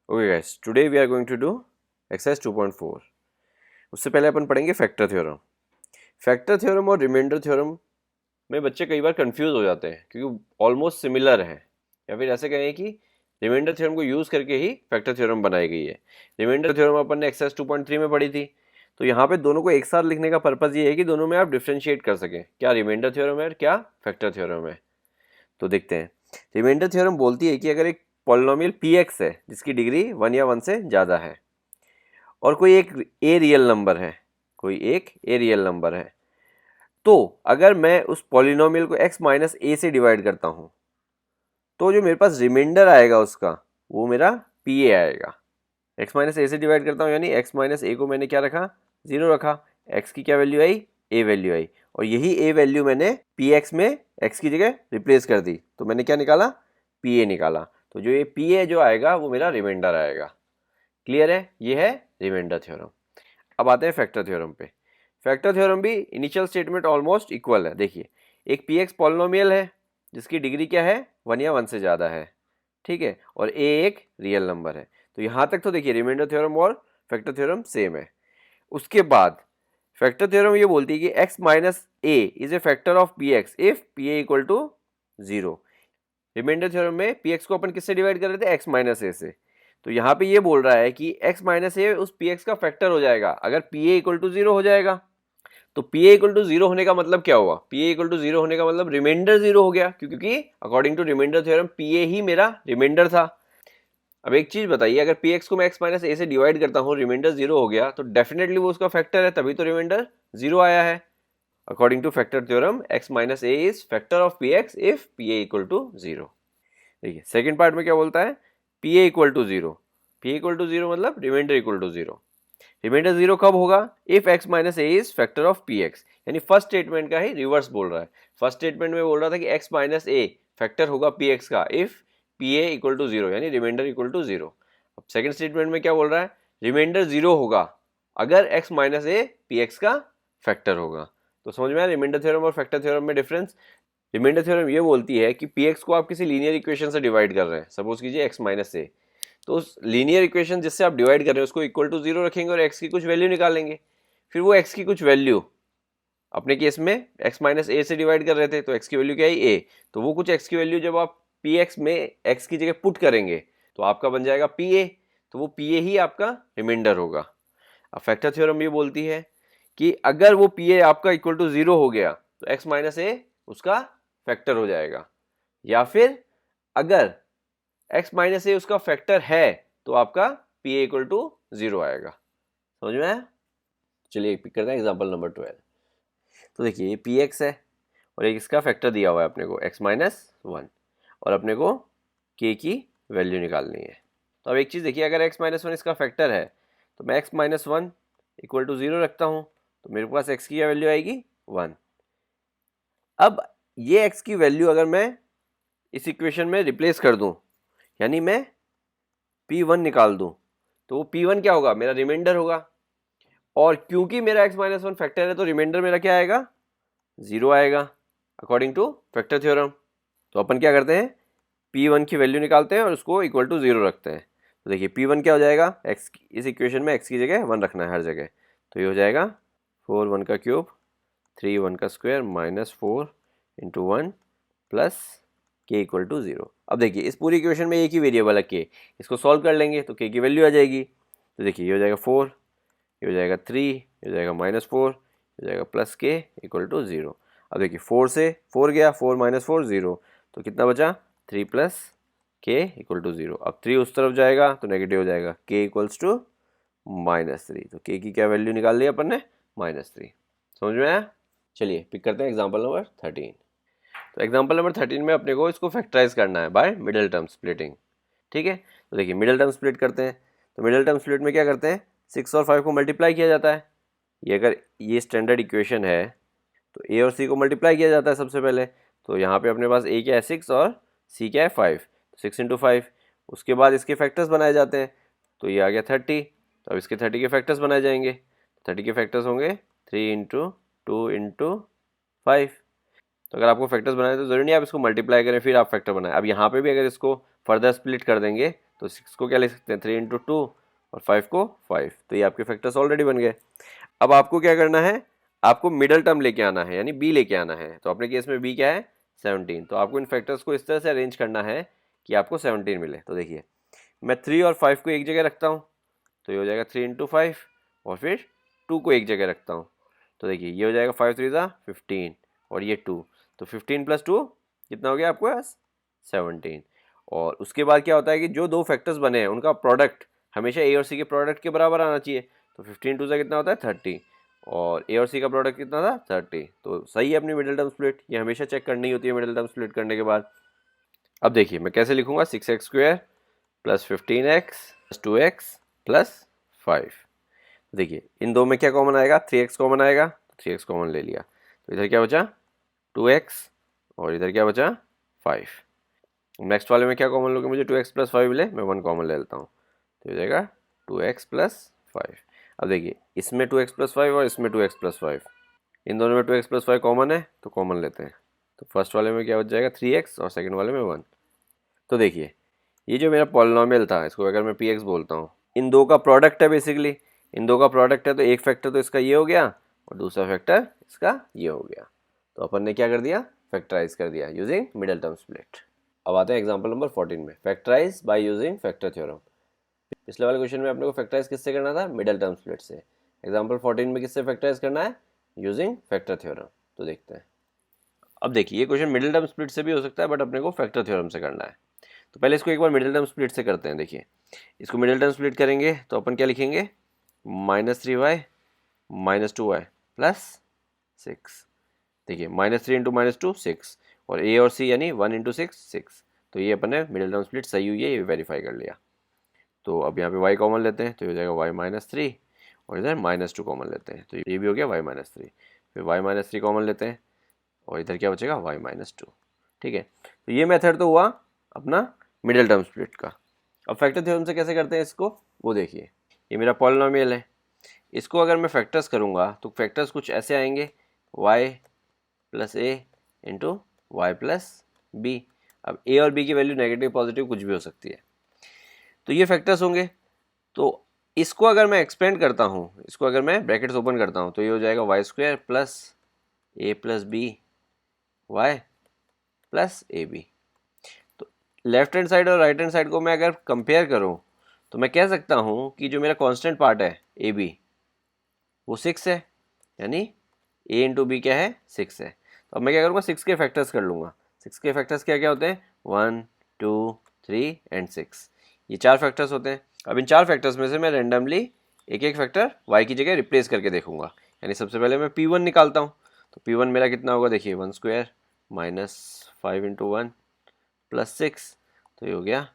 Okay guys, today we are going to do exercise 2.4। उससे पहले अपन पढ़ेंगे फैक्टर थ्योरम। फैक्टर थ्योरम और रिमाइंडर थ्योरम में बच्चे कई बार कंफ्यूज हो जाते हैं क्योंकि ऑलमोस्ट सिमिलर हैं, या फिर ऐसे कहें कि रिमाइंडर थ्योरम को यूज़ करके ही फैक्टर थ्योरम बनाई गई है। रिमाइंडर थ्योरम अपन ने एक्सरसाइज 2.3 में पढ़ी थी, तो यहाँ पे दोनों को एक साथ लिखने का पर्पज़ ये है कि दोनों में आप डिफ्रेंशिएट कर सकें, क्या रिमाइंडर थ्योरम है और क्या फैक्टर थ्योरम है। तो देखते हैं। रिमाइंडर थ्योरम बोलती है कि अगर एक पॉलिनोमियल px है जिसकी डिग्री 1 या 1 से ज़्यादा है और कोई एक ए रियल नंबर है, तो अगर मैं उस पॉलिनोमियल को x माइनस ए से डिवाइड करता हूँ तो जो मेरे पास रिमाइंडर आएगा उसका वो मेरा पी ए आएगा। x माइनस ए से डिवाइड करता हूँ यानी x माइनस ए को मैंने क्या रखा, 0 रखा। x की क्या वैल्यू आई, a वैल्यू आई, और यही a वैल्यू मैंने पी एक्स में x की जगह रिप्लेस कर दी, तो मैंने क्या निकाला, पी ए निकाला। तो जो ये पी ए जो आएगा वो मेरा रिमाइंडर आएगा। क्लियर है, ये है रिमाइंडर थ्योरम। अब आते हैं फैक्टर थ्योरम पे। फैक्टर थ्योरम भी इनिशियल स्टेटमेंट ऑलमोस्ट इक्वल है। देखिए, एक पी एक्स पॉलिनोमियल है जिसकी डिग्री क्या है, 1 या 1 से ज़्यादा है, ठीक है, और a एक रियल नंबर है। तो यहाँ तक तो देखिए रिमाइंडर थ्योरम और फैक्टर थ्योरम सेम है। उसके बाद फैक्टर थ्योरम ये बोलती है कि x minus a is a factor of p x if p a equal to 0। Remainder theorem में पी एक्स को अपन किससे डिवाइड कर रहे थे, x माइनस ए से। तो यहाँ पे ये बोल रहा है कि x माइनस ए उस पी एक्स का फैक्टर हो जाएगा अगर पी ए इक्वल टू 0 हो जाएगा। तो पी ए इक्वल टू 0 होने का मतलब क्या हुआ, पी ए इक्वल टू 0 होने का मतलब रिमाइंडर 0 हो गया, क्योंकि according to reminder theorem P A ही मेरा रिमाइंडर था। अब एक चीज बताइए, अगर पी एक्स को मैं x माइनस ए से डिवाइड करता हूँ, रिमाइंडर 0 हो गया, तो डेफिनेटली वो उसका फैक्टर है, तभी तो रिमाइंडर 0 आया है। According to factor theorem x minus a is factor of p x if p a equal to 0। देखिए सेकेंड पार्ट में क्या बोलता है, p a equal to 0। P a equal to 0 मतलब रिमाइंडर इक्वल टू 0। रिमाइंडर 0 कब होगा, if x minus a is factor of p x. यानी first statement का ही रिवर्स बोल रहा है। फर्स्ट स्टेटमेंट में बोल रहा था कि x माइनस ए फैक्टर होगा पी एक्स का if p a equal to 0, यानी रिमाइंडर इक्वल टू 0। अब सेकंड स्टेटमेंट में क्या बोल रहा है, रिमाइंडर 0 होगा अगर x minus A P x का फैक्टर होगा। तो समझ में आया रिमाइंडर थ्योरम और फैक्टर थ्योरम में डिफरेंस। रिमाइंडर थ्योरम ये बोलती है कि पी एक्स को आप किसी लीनियर इक्वेशन से डिवाइड कर रहे हैं, सपोज कीजिए x माइनस ए, तो उस लीनियर इक्वेशन जिससे आप डिवाइड कर रहे हैं उसको इक्वल टू 0 रखेंगे और x की कुछ वैल्यू निकालेंगे। फिर वो x की कुछ वैल्यू, अपने केस में x माइनस ए से डिवाइड कर रहे थे तो x की वैल्यू क्या है, a, तो वो कुछ x की वैल्यू जब आप पी एक्स में x की जगह पुट करेंगे तो आपका बन जाएगा पी ए, तो वो पी ए ही आपका रिमाइंडर होगा। अब फैक्टर थ्योरम ये बोलती है कि अगर वो पी ए आपका इक्वल टू 0 हो गया तो x माइनस ए उसका फैक्टर हो जाएगा, या फिर अगर x माइनस ए उसका फैक्टर है तो आपका पी ए इक्वल टू 0 आएगा। समझ में आया? चलिए पिक करते हैं एग्जाम्पल नंबर 12। तो देखिए ये पी एक्स है और एक इसका फैक्टर दिया हुआ है अपने को x माइनस 1, और अपने को k की वैल्यू निकालनी है। तो अब एक चीज़ देखिए, अगर x माइनस 1 इसका फैक्टर है तो मैं x माइनस 1 इक्वल टू 0 रखता हूँ, तो मेरे पास x की क्या वैल्यू आएगी, 1। अब ये x की वैल्यू अगर मैं इस इक्वेशन में रिप्लेस कर दूँ, यानी मैं P1 निकाल दूँ, तो वो P1 क्या होगा, मेरा रिमाइंडर होगा। और क्योंकि मेरा x माइनस 1 फैक्टर है तो रिमाइंडर मेरा क्या आएगा, 0 आएगा अकॉर्डिंग टू फैक्टर थ्योरम। तो अपन क्या करते हैं, P1 की वैल्यू निकालते हैं और उसको इक्वल टू 0 रखते हैं। तो देखिए P1 क्या हो जाएगा, x इस इक्वेशन में x की जगह 1 रखना है हर जगह, तो ये हो जाएगा 4 1 का क्यूब 3 1 का square minus 4 into 1 plus k equal to 0। अब देखिए इस पूरी इक्वेशन में एक ही वेरिएबल है k, इसको सॉल्व कर लेंगे तो k की वैल्यू आ जाएगी। तो देखिए ये हो जाएगा 4, ये हो जाएगा 3, ये हो जाएगा माइनस 4, ये हो जाएगा प्लस k इक्वल टू 0। अब देखिए 4 से 4 गया, 4 माइनस 4 0, तो कितना बचा, 3 प्लस k इक्वल टू 0। अब 3 उस तरफ जाएगा तो नेगेटिव हो जाएगा, k इक्वल्स टू माइनस 3। तो k की क्या वैल्यू निकाल ली अपन ने, माइनस 3। समझ में आया? चलिए पिक करते हैं एग्जाम्पल नंबर 13। तो एग्जाम्पल नंबर 13 में अपने को इसको फैक्टराइज करना है बाय मिडिल टर्म स्प्लिटिंग। ठीक है, तो देखिए मिडिल टर्म स्प्लिट करते हैं। तो मिडिल टर्म स्प्लिट में क्या करते हैं, 6 और 5 को मल्टीप्लाई किया जाता है। ये अगर ये स्टैंडर्ड इक्वेशन है तो a और c को मल्टीप्लाई किया जाता है सबसे पहले। तो यहाँ पे अपने पास a क्या है 6 और c क्या है 5, तो 6 इंटू 5। उसके बाद इसके फैक्टर्स बनाए जाते हैं, तो ये आ गया 30। तो अब इसके 30 के फैक्टर्स बनाए जाएंगे। 30 के फैक्टर्स होंगे 3 इंटू 2 इंटू 5। तो अगर आपको फैक्टर्स बनाए तो जरूरी नहीं आप इसको मल्टीप्लाई करें फिर आप फैक्टर बनाएं। अब यहाँ पे भी अगर इसको फर्दर स्प्लिट कर देंगे तो 6 को क्या लिख सकते हैं 3 इंटू 2 और 5 को 5, तो ये आपके फैक्टर्स ऑलरेडी बन गए। अब आपको क्या करना है, आपको मिडल टर्म लेके आना है, यानी b लेके आना है। तो अपने केस में b क्या है 17, तो आपको इन फैक्टर्स को इस तरह से अरेंज करना है कि आपको 17 मिले। तो देखिए मैं 3 और 5 को एक जगह रखता हूँ, तो ये हो जाएगा 3 इंटू 5, और फिर 2 को एक जगह रखता हूँ, तो देखिए ये हो जाएगा 5 3 ज़ा 15 और ये 2, तो 15 प्लस 2 कितना हो गया आपके पास 17। और उसके बाद क्या होता है कि जो दो फैक्टर्स बने हैं उनका प्रोडक्ट हमेशा ए और सी के प्रोडक्ट के बराबर आना चाहिए। तो 15 2 से कितना होता है 30, और ए और सी का प्रोडक्ट कितना था 30, तो सही है अपनी मिडिल टर्म स्प्लिट। ये हमेशा चेक करनी होती है मिडिल टर्म स्प्लिट करने के बाद। अब देखिए मैं कैसे लिखूंगा, 6x² plus 15x plus 2x plus 5। देखिए इन दो में क्या कॉमन आएगा, 3x कॉमन आएगा, 3x कॉमन ले लिया, तो इधर क्या बचा 2x और इधर क्या बचा 5। नेक्स्ट वाले में क्या कॉमन लोगे, मुझे 2x प्लस 5 मिले, मैं 1 कॉमन ले लेता हूँ, तो हो जाएगा 2x प्लस 5। अब देखिए इसमें 2x प्लस 5 और इसमें 2x प्लस 5, इन दोनों में 2x प्लस 5 कॉमन है तो कॉमन लेते हैं। तो फर्स्ट वाले में क्या बच जाएगा 3x और सेकंड वाले में 1। तो देखिए ये जो मेरा पॉलिनॉमियल था, इसको अगर मैं px बोलता हूँ, इन दो का प्रोडक्ट है बेसिकली, इन दो का प्रोडक्ट है, तो एक फैक्टर तो इसका ये हो गया और दूसरा फैक्टर इसका ये हो गया। तो अपन ने क्या कर दिया, फैक्टराइज कर दिया यूजिंग मिडिल टर्म स्प्लिट। अब आते हैं एग्जांपल नंबर 14 में, factorize by using factor theorem. पिछले वाले क्वेश्चन में अपने को फैक्टराइज किससे करना था, मिडिल टर्म स्प्लिट से। एग्जांपल 14 में किससे फैक्टराइज करना है, यूजिंग फैक्टर थ्योरम। तो देखते हैं। अब देखिए ये क्वेश्चन मिडिल टर्म स्प्लिट से भी हो सकता है, बट अपने को फैक्टर थ्योरम से करना है। तो पहले इसको एक बार मिडिल टर्म स्प्लिट से करते हैं। देखिए इसको मिडिल टर्म स्प्लिट करेंगे तो अपन क्या लिखेंगे, -3y -2y प्लस 6। देखिए -3 इंटू -2 6, और a और c यानी 1 इंटू 6 6। तो ये अपन ने मिडिल टर्म स्प्लिट सही हुई है, ये वेरीफाई कर लिया। तो अब यहाँ पे y कॉमन लेते हैं, तो ये हो जाएगा y -3, और इधर -2 कॉमन लेते हैं, तो ये भी हो गया y -3। फिर y -3 कॉमन लेते हैं, और इधर क्या बचेगा y -2। ठीक है, तो ये मेथड तो हुआ अपना मिडिल टर्म स्प्लिट का। अब फैक्टर थ्योरम से कैसे करते हैं इसको, वो देखिए। ये मेरा पॉलिनोमियल है, इसको अगर मैं फैक्टर्स करूँगा तो फैक्टर्स कुछ ऐसे आएंगे, y प्लस ए इंटू वाई प्लस बी। अब ए और बी की वैल्यू नेगेटिव पॉजिटिव कुछ भी हो सकती है, तो ये फैक्टर्स होंगे। तो इसको अगर मैं एक्सपेंड करता हूँ, इसको अगर मैं ब्रैकेट्स ओपन करता हूँ, तो ये हो जाएगा y² plus a plus b y plus a b. तो लेफ्ट हैंड साइड और राइट हैंड साइड को मैं अगर कंपेयर करूँ तो मैं कह सकता हूँ कि जो मेरा कांस्टेंट पार्ट है ए बी वो 6 है, यानी ए इंटू बी क्या है 6 है। तो अब मैं क्या करूँगा, 6 के फैक्टर्स कर लूँगा। 6 के फैक्टर्स क्या क्या होते हैं, 1 2 3 एंड 6, ये 4 फैक्टर्स होते हैं। अब इन 4 फैक्टर्स में से मैं रेंडमली एक एक फैक्टर y की जगह रिप्लेस करके देखूंगा। यानी सबसे पहले मैं p1 निकालता हूँ, तो p1 मेरा कितना होगा, देखिए 1² -5 इंटू 1 प्लस 6, तो ये हो गया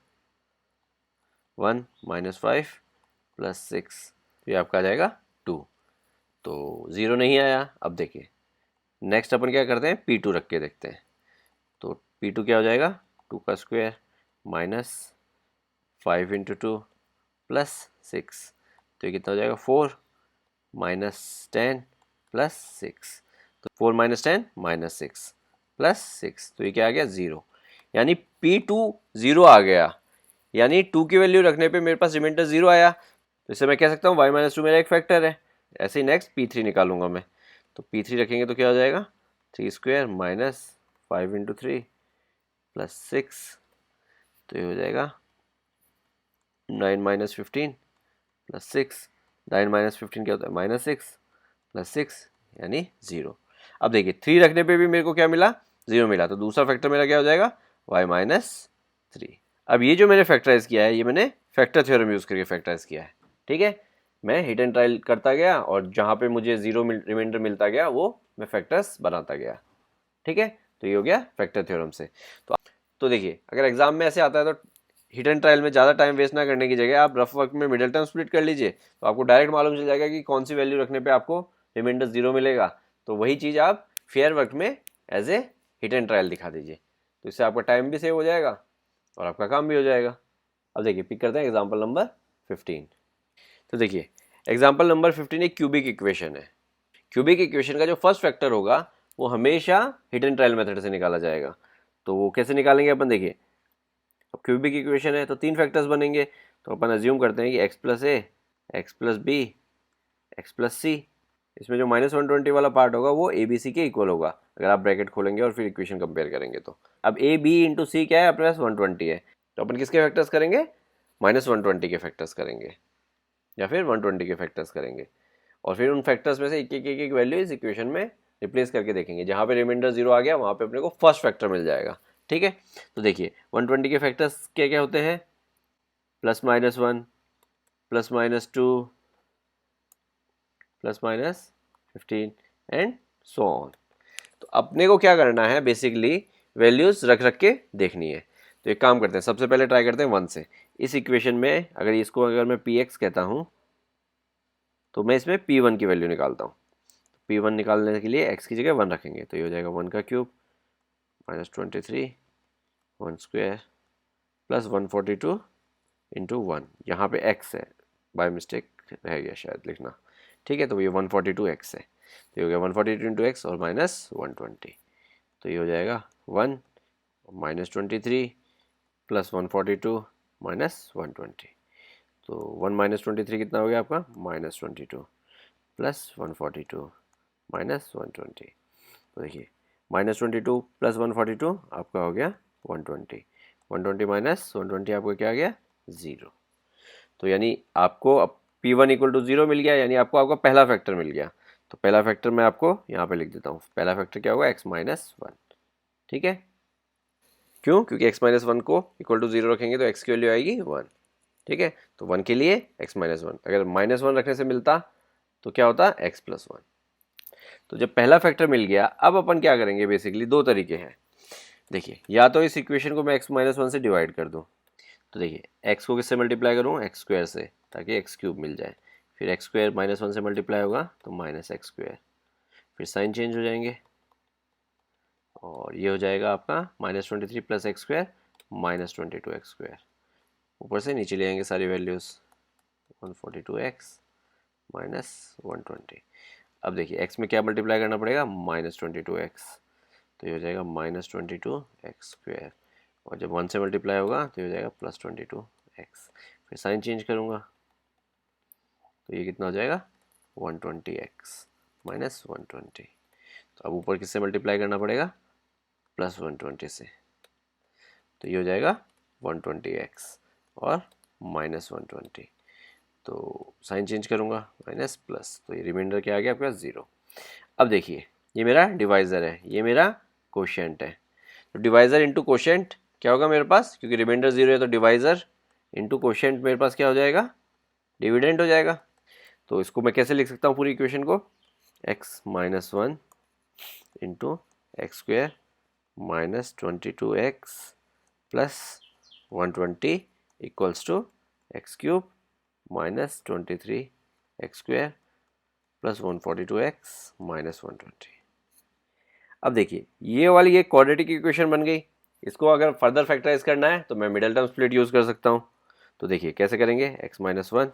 1 -5 प्लस 6, तो ये आपका आ जाएगा 2। तो 0 नहीं आया। अब देखिए नेक्स्ट अपन क्या करते हैं, p2 रख के देखते हैं। तो p2 क्या हो जाएगा, 2 का स्क्वायर -5 इंटू 2 प्लस 6, तो ये कितना हो जाएगा 4 -10 प्लस 6, तो 4 -10 -6 प्लस 6, तो ये क्या आ गया 0। यानी p2 0 आ गया, यानी 2 की वैल्यू रखने पे मेरे पास रिमाइंडर 0 आया। तो इससे मैं कह सकता हूँ y -2 मेरा एक फैक्टर है। ऐसे ही नेक्स्ट p3 निकालूंगा मैं, तो p3 रखेंगे तो क्या हो जाएगा, 3² -5 इंटू 3 प्लस 6, तो ये हो जाएगा 9 -15 प्लस 6। 9 -15 क्या होता है, -6 प्लस 6 यानी 0। अब देखिए 3 रखने पे भी मेरे को क्या मिला, 0 मिला, तो दूसरा फैक्टर मेरा क्या हो जाएगा y -3। अब ये जो मैंने फैक्टराइज किया है, ये मैंने फैक्टर थ्योरम यूज़ करके फैक्टराइज किया है। ठीक है, मैं हिट एंड ट्रायल करता गया और जहाँ पे मुझे 0 रिमाइंडर मिलता गया वो मैं फैक्टर्स बनाता गया। ठीक है, तो ये हो गया फैक्टर थ्योरम से। तो देखिए अगर एग्जाम में ऐसे आता है तो हिट एंड ट्रायल में ज़्यादा टाइम वेस्ट ना करने की जगह आप रफ वर्क में मिडिल टर्म स्प्लिट कर लीजिए, तो आपको डायरेक्ट मालूम चल जाएगा कि कौन सी वैल्यू रखने पे आपको रिमाइंडर 0 मिलेगा। तो वही चीज़ आप फेयर वर्क में as a hit and trial दिखा दीजिए, तो इससे आपका टाइम भी सेव हो जाएगा और आपका काम भी हो जाएगा। अब देखिए पिक करते हैं एग्जाम्पल नंबर 15। तो देखिए एग्जाम्पल नंबर 15 एक क्यूबिक इक्वेशन है। क्यूबिक इक्वेशन का जो फर्स्ट फैक्टर होगा वो हमेशा हिट एंड ट्रायल मेथड से निकाला जाएगा। तो वो कैसे निकालेंगे अपन, देखिए अब क्यूबिक इक्वेशन है तो 3 फैक्टर्स बनेंगे, तो अपन अज्यूम करते हैं कि x plus A, x plus B, x plus C, इसमें जो -120 वाला पार्ट होगा वो ए बी सी के इक्वल होगा अगर आप ब्रैकेट खोलेंगे और फिर इक्वेशन कंपेयर करेंगे तो। अब ए बी इंटू सी क्या है, अपने पास 120 है, तो अपन किसके फैक्टर्स करेंगे, -120 के फैक्टर्स करेंगे या फिर 120 के फैक्टर्स करेंगे, और फिर उन फैक्टर्स में से एक वैल्यू इस इक्वेशन में रिप्लेस करके देखेंगे, जहाँ पे रिमाइंडर 0 आ गया वहाँ पे अपने को फर्स्ट फैक्टर मिल जाएगा। ठीक है, तो देखिए 120 के फैक्टर्स क्या क्या होते हैं, +-1, +-2, +-15 एंड सो ऑन। तो अपने को क्या करना है, बेसिकली वैल्यूज रख रख के देखनी है। तो एक काम करते हैं, सबसे पहले ट्राई करते हैं 1 से। इस इक्वेशन में अगर मैं px कहता हूँ तो मैं इसमें p1 की वैल्यू निकालता हूँ। p1 निकालने के लिए x की जगह 1 रखेंगे, तो ये हो जाएगा 1 का क्यूब -23 1 स्क्वायर प्लस 142 इंटू 1, यहाँ पे x है, बाय मिस्टेक रह गया शायद लिखना। ठीक है, तो ये 142x है, तो ये हो गया 142 इंटू एक्स और -120, तो ये हो जाएगा 1 -23 प्लस 142 -120, तो 1 -23 कितना हो गया आपका, -22 प्लस 142 -120, तो देखिए -22 प्लस 142 आपका हो गया 120, 120 माइनस 120 आपको क्या आ गया, 0। तो यानी आपको अब P1 इक्वल टू 0 मिल गया, यानी आपको आपका पहला फैक्टर मिल गया। तो पहला फैक्टर मैं आपको यहाँ पे लिख देता हूँ, पहला फैक्टर क्या होगा, x-1। ठीक है, क्यों, क्योंकि x-1 को इक्वल टू 0 रखेंगे तो x की वैल्यू आएगी 1। ठीक है, तो 1 के लिए x-1, अगर -1 रखने से मिलता तो क्या होता, x+1। तो जब पहला फैक्टर मिल गया, अब अपन क्या करेंगे, बेसिकली दो तरीके हैं। देखिए, या तो इस इक्वेशन को मैं x-1 से डिवाइड कर दूँ, तो देखिए x को किससे मल्टीप्लाई करूँ, एक्स स्क्वायर से, ताकि एक्स क्यूब मिल जाए, फिर एक्स स्क्वायर -1 से मल्टीप्लाई होगा तो -x स्क्वायर, फिर साइन चेंज हो जाएंगे और ये हो जाएगा आपका -23 plus x square -22x square, ऊपर से नीचे ले आएंगे सारी वैल्यूज़, 142x -120। अब देखिए x में क्या मल्टीप्लाई करना पड़ेगा, -22x, तो ये हो जाएगा -22x स्क्वायर, और जब 1 से मल्टीप्लाई होगा तो ये हो जाएगा +22x, फिर साइन चेंज करूँगा तो ये कितना हो जाएगा, 120x -120। तो अब ऊपर किससे मल्टीप्लाई करना पड़ेगा, +120 से, तो ये हो जाएगा 120x और -120, तो साइन चेंज करूँगा माइनस प्लस, तो ये रिमाइंडर क्या आ गया आपके पास, 0। अब देखिए ये मेरा डिवाइज़र है, ये मेरा कोशेंट है, तो डिवाइज़र इंटू कोशेंट क्या होगा मेरे पास, क्योंकि रिमाइंडर 0 है तो डिवाइज़र इंटू कोशेंट मेरे पास क्या हो जाएगा, डिविडेंड हो जाएगा। तो इसको मैं कैसे लिख सकता हूँ पूरी इक्वेशन को, x-1 into x square -22x plus 120 equals to x cube -23x square plus 142x -120। अब देखिए ये वाली एक क्वाड्रेटिक इक्वेशन बन गई, इसको अगर फर्दर फैक्टराइज करना है तो मैं मिडिल टर्म स्प्लिट यूज़ कर सकता हूँ। तो देखिए कैसे करेंगे, x-1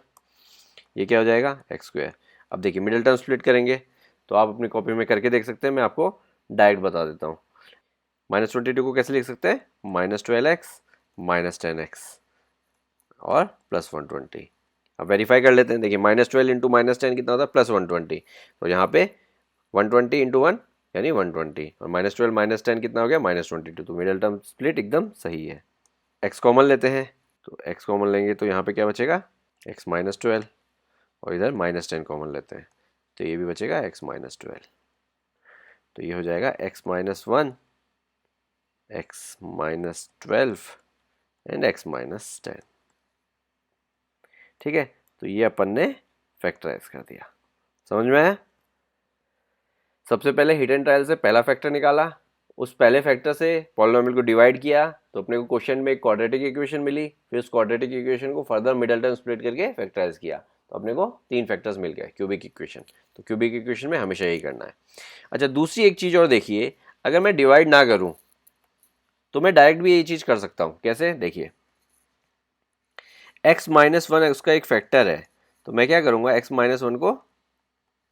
ये क्या हो जाएगा, एक्स स्क्वायर। अब देखिए मिडिल टर्म स्प्लिट करेंगे तो आप अपनी कॉपी में करके देख सकते हैं, मैं आपको डायरेक्ट बता देता हूँ। -22 को कैसे लिख सकते हैं, -12x -10x और +120। अब वेरीफाई कर लेते हैं, देखिए -12 इंटू -10 कितना होता है, +120, तो यहाँ पे 120 इंटू 1 यानी 120, और -12 -10 कितना हो गया, -22, तो मिडिल टर्म स्प्लिट एकदम सही है। x कॉमन लेते हैं, तो x कॉमन लेंगे तो यहाँ पे क्या बचेगा, x -12, और इधर -10 कॉमन लेते हैं तो ये भी बचेगा x -12, तो ये हो जाएगा x-1 x-12 एंड x-10। ठीक है, तो ये अपन ने फैक्टराइज कर दिया, समझ में आया। सबसे पहले हिट एंड ट्रायल से पहला फैक्टर निकाला, उस पहले फैक्टर से पॉलिनोमियल को डिवाइड किया तो अपने को क्वेश्चन में एक क्वाड्रेटिक इक्वेशन मिली, फिर उस क्वाड्रेटिक इक्वेशन को फर्दर मिडिल टर्म स्प्लिट करके फैक्टराइज किया तो अपने को 3 फैक्टर्स मिल गए क्यूबिक इक्वेशन। तो क्यूबिक इक्वेशन में हमेशा यही करना है। अच्छा, दूसरी एक चीज़ और देखिए, अगर मैं डिवाइड ना करूँ तो मैं डायरेक्ट भी यही चीज़ कर सकता हूँ। कैसे, देखिए x-1 उसका एक फैक्टर है, तो मैं क्या करूँगा, x-1 को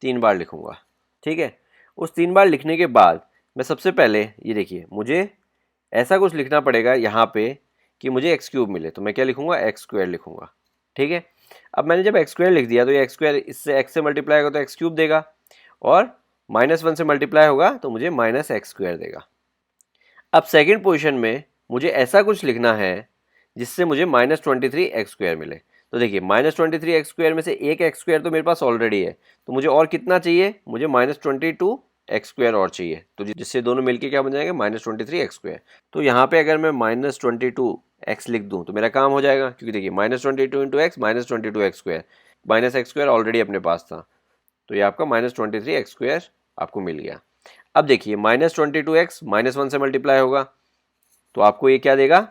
3 बार लिखूँगा। ठीक है, उस 3 बार लिखने के बाद मैं सबसे पहले ये देखिए मुझे ऐसा कुछ लिखना पड़ेगा यहाँ पे कि मुझे एक्स क्यूब मिले, तो मैं क्या लिखूंगा, एक्स स्क्वायर लिखूंगा। ठीक है, अब मैंने जब एक्स स्क्वायर लिख दिया तो ये एक्स स्क्वायर इससे एक्स से मल्टीप्लाई होगा तो एक्स क्यूब देगा, और -1 से मल्टीप्लाई होगा तो मुझे माइनस एक्स स्क्वायर देगा। अब सेकेंड पोजिशन में मुझे ऐसा कुछ लिखना है जिससे मुझे -23x² मिले। तो देखिए -23x² में से एक एक्स स्क्वायर तो मेरे पास ऑलरेडी है, तो मुझे और कितना चाहिए, मुझे -22x² और चाहिए, तो जिससे दोनों मिलके क्या बन जाएंगे, -23x²। तो यहाँ पे अगर मैं -22x लिख दूँ तो मेरा काम हो जाएगा, क्योंकि देखिए -22 into x -22x², -x² already अपने पास था, तो ये आपका -23x² आपको मिल गया। अब देखिए -22x -1 से मल्टीप्लाई होगा तो आपको ये क्या देगा,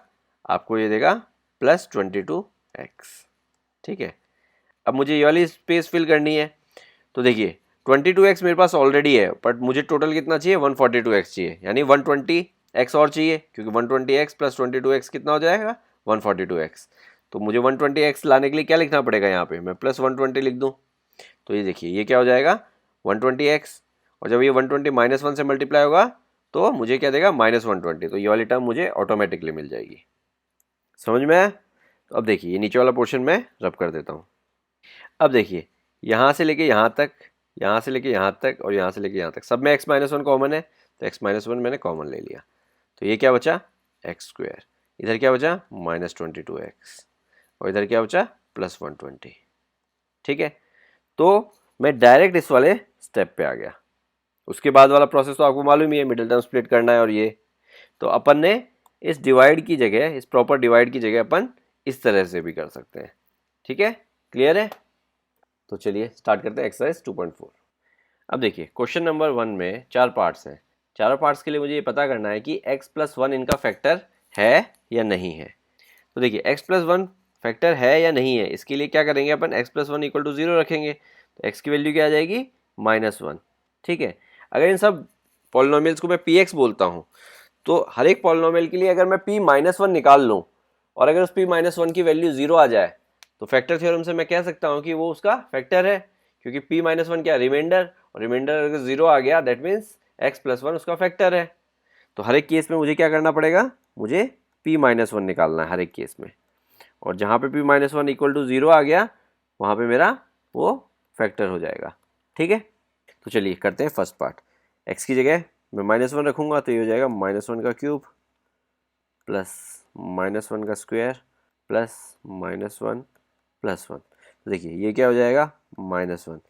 आपको ये देगा +22x। ठीक है, अब मुझे ये वाली स्पेस फिल करनी है, तो देखिए 22x मेरे पास ऑलरेडी है, बट मुझे टोटल कितना चाहिए, 142x चाहिए, यानी 120x और चाहिए, क्योंकि 120x + 22x कितना हो जाएगा, 142x। तो मुझे 120x लाने के लिए क्या लिखना पड़ेगा, यहाँ पे मैं +120 लिख दूँ, तो ये देखिए ये क्या हो जाएगा, 120x, और जब ये 120 -1 से मल्टीप्लाई होगा तो मुझे क्या देगा, -120, तो ये वाली टर्म मुझे ऑटोमेटिकली मिल जाएगी। समझ में आया? तो अब देखिए ये नीचे वाला पोर्शन में रब कर देता हूँ। अब देखिए यहाँ से लेके यहाँ तक, यहाँ से लेके यहाँ तक, और यहाँ से लेके यहाँ तक, सब में x-1 कॉमन है, तो x-1 मैंने कॉमन ले लिया, तो ये क्या बचा, x², इधर क्या बचा, -22x, और इधर क्या बचा, +120। ठीक है, तो मैं डायरेक्ट इस वाले स्टेप पे आ गया। उसके बाद वाला प्रोसेस तो आपको मालूम ही है, मिडिल टर्म स्प्लिट करना है, और ये तो अपन ने इस डिवाइड की जगह, इस प्रॉपर डिवाइड की जगह अपन इस तरह से भी कर सकते हैं। ठीक है, क्लियर है? तो चलिए स्टार्ट करते हैं एक्सरसाइज 2.4। अब देखिए क्वेश्चन नंबर 1 में 4 पार्ट्स हैं, चारों पार्ट्स के लिए मुझे ये पता करना है कि x+1 इनका फैक्टर है या नहीं है। तो देखिए x+1 फैक्टर है या नहीं है, इसके लिए क्या करेंगे अपन, x+1 = 0 रखेंगे, तो x की वैल्यू क्या आ जाएगी, -1। ठीक है, अगर इन सब पॉलिनोमियल्स को मैं px बोलता हूँ, तो हर एक पॉलिनोमियल के लिए अगर मैं p-1 निकाल लूँ और अगर उस p-1 की वैल्यू 0 आ जाए, तो फैक्टर थ्योरम से मैं कह सकता हूँ कि वो उसका फैक्टर है, क्योंकि p-1 क्या, रिमाइंडर, और रिमाइंडर अगर 0 आ गया दैट मीन्स x+1 उसका फैक्टर है। तो हर एक केस में मुझे क्या करना पड़ेगा, मुझे p-1 निकालना है हर एक केस में, और जहाँ पे p-1 = 0 आ गया वहाँ पे मेरा वो फैक्टर हो जाएगा। ठीक है, तो चलिए करते हैं फर्स्ट पार्ट। x की जगह मैं -1 रखूँगा तो ये हो जाएगा -1 का क्यूब प्लस -1 का स्क्वायर प्लस -1 + 1। तो देखिए ये क्या हो जाएगा, -1